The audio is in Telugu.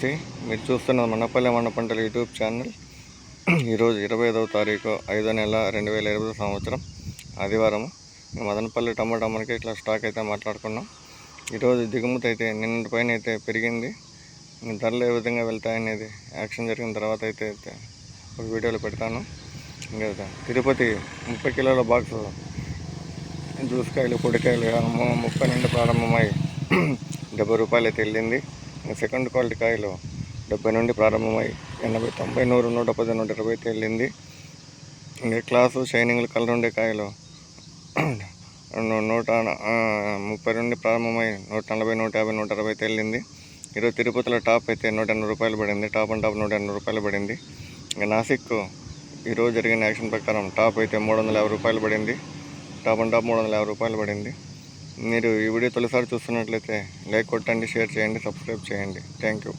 నమస్తే. మీరు చూస్తున్న మనపల్లె మండ పంటల యూట్యూబ్ ఛానల్. ఈరోజు 25వ తారీఖు 5వ నెల 2020 సంవత్సరం ఆదివారం. మదనపల్లి టమాటా మార్కెట్లో స్టాక్ అయితే మాట్లాడుకున్నాం. ఈరోజు దిగుమతి అయితే నిన్నటి పైన అయితే పెరిగింది. ధరలు ఏ విధంగా వెళ్తాయనేది యాక్షన్ జరిగిన తర్వాత అయితే ఒక వీడియోలో పెడతాను. ఇంకా తిరుపతి 30 కిలోల బాక్సు జ్యూస్కాయలు పొడికాయలు 30 నుండి ప్రారంభమై 70 రూపాయలు అయితే వెళ్ళింది. సెకండ్ క్వాలిటీ కాయలు 70 నుండి ప్రారంభమై 80, 90, 100, 110, 120 అయితే వెళ్ళింది. ఇంకా క్లాసు షైనింగ్లు కలర్ ఉండే కాయలు 130 నుండి ప్రారంభమై 140, 150, 160 అయితే వెళ్ళింది. ఈరోజు తిరుపతిలో టాప్ అయితే 180 రూపాయలు పడింది. టాప్ అండ్ టాప్ 180 రూపాయలు పడింది. ఇంకా నాసిక్ ఈరోజు జరిగిన యాక్షన్ ప్రకారం టాప్ అయితే 350 రూపాయలు పడింది. టాప్ అండ్ టాప్ 350 రూపాయలు పడింది. మీరు ఈ వీడియో తొలిసారి చూస్తున్నట్లయితే లైక్ కొట్టండి, షేర్ చేయండి, సబ్స్క్రైబ్ చేయండి. Thank you.